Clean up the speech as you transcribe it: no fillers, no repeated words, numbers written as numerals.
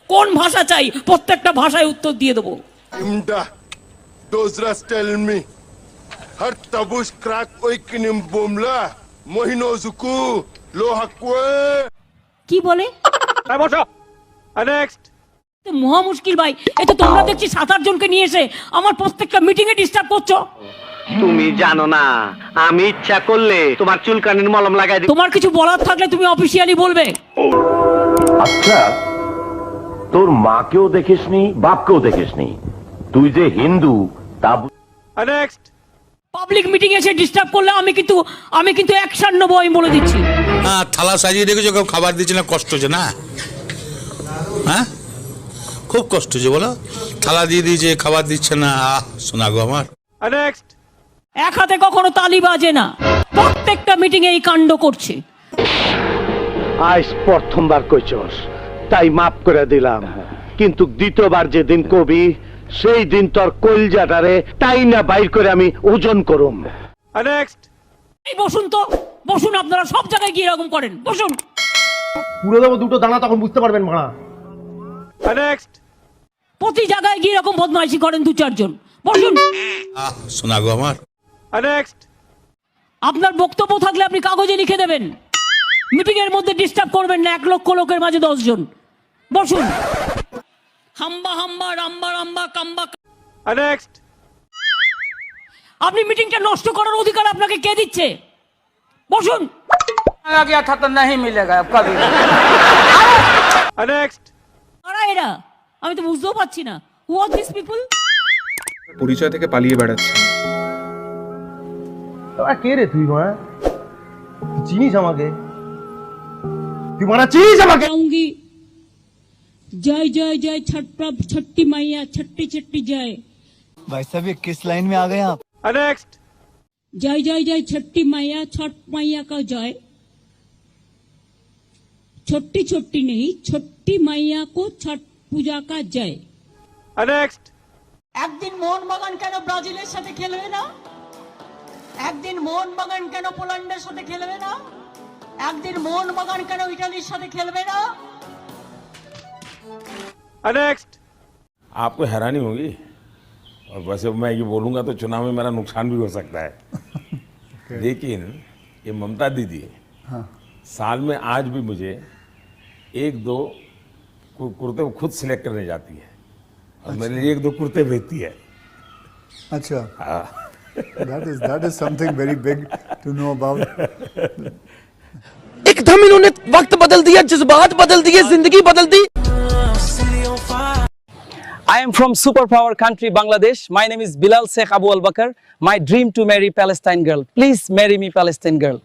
কোন ভাষা চাই প্রত্যেকটা ভাষায় উত্তর দিয়ে দেবো। Imda, Dozras tell me. Har tabush crack oikinim bomla. Mohino zuku, lohakwe. কি বলে? বসো। নেক্সট। মহা মুশকিল ভাই, এ তো তোমরা দেখছি 7-8 জনকে নিয়ে এসে আমার প্রত্যেকটা মিটিং এ ডিস্টার্ব করছো। তুমি জানো না আমি ইচ্ছা করলে তোমার চুলকানির মলম লাগাই দিই। তোমার কিছু বলার থাকলে তুমি অফিসিয়ালি বলবে। আচ্ছা, তোর মাকেও দেখিসনি, বাপকেও দেখিসনি, তুই যে হিন্দু তা নেক্সট। পাবলিক মিটিং এসে ডিস্টার্ব করলে আমি কিন্তু অ্যাকশন নেবো, আমি বলে দিচ্ছি। হ্যাঁ, থালা সাজিয়ে রেখেছো, কেউ খাবার দিচ্ছে না, কষ্ট হচ্ছে না? হ্যাঁ, খুব কষ্ট হচ্ছে বলো। থালা দিয়ে দিয়েছে, খাবার দিচ্ছে না, শোনা গো আমার। নেক্সট। এক হাতে কখনো তালি বাজে না, প্রত্যেকটা মিটিং এ এই কাণ্ড করছে। আজ প্রথমবার কইছস তাই মাফ করে দিলাম, কিন্তু দ্বিতীয়বার যেদিন কবি সেই দিন তোর কলজাটারে তাই না বাইর করে আমি ওজন করুম। নেক্সট। এই বসুন তো, বসুন, আপনারা সব জায়গায় গিয়ে এরকম করেন, বসুন। পুরো দেবো দুটো দানা, তখন বুঝতে পারবেন মারা। নেক্সট। প্রতি জায়গায় গিয়ে এরকম বদমাইশি করেন 2-4 জন, বসুন। শোনা গো আমার। নেক্সট। আপনার বক্তব্য থাকলে আপনি কাগজে লিখে দেবেন, মিটিং এর মধ্যে ডিস্টার্ব করবেন না। 1 লক্ষ লোকের মাঝে 10 জন, বসুন। হাম্বা হাম্বা রাম্বা রাম্বা কাম্বা। নেক্সট। আপনি মিটিংটা নষ্ট করার অধিকার আপনাকে কে দিচ্ছে? বসুন। गया था तो नहीं मिलेगा अब कभी। নেক্সট। কারা এরা? আমি তো বুঝতেও পারছি না। হু আর দিস পিপল? পরিচয় থেকে পালিয়ে বেড়াচ্ছে। কে রে তুই মারা? চিনিস আমাকে? তুই মারা চিনিস আমাকে? जाऊंगी जय जय जय छठ प्रभ छठी मैया छठी छठी जय। भाई साहब ये किस लाइन में आ गए आप? नेक्स्ट। जय जय जय छठी मैया छठ मैया का जय। छोटी छोटी नहीं, छोटी मैया को छठ पूजा का जय। नेक्स्ट। একদিন মোহনবাগান কেন ব্রাজিলের সাথে খেলবে না? একদিন মোহনবাগান কেন পোল্যান্ডের সাথে খেলবে না? একদিন মোহনবাগান কেন ইতালির সাথে খেলবে না? नेक्स्ट। आपको हैरानी होगी, और वैसे मैं ये बोलूँगा तो चुनाव में मेरा नुकसान भी हो सकता है। लेकिन ये ममता दीदी साल में आज भी मुझे 1-2 कुर्ते खुद सिलेक्ट करने जाती है, और मेरे लिए 1-2 कुर्ते भेजती है। अच्छा, that is something very big to know about. एकदम इन्होंने वक्त बदल दिया, जज्बात बदल दिए, जिंदगी बदल दी। I am from superpower country Bangladesh. My name is Bilal Sheikh Abu Al Bakr. My dream to marry Palestine girl. Please marry me, Palestine girl.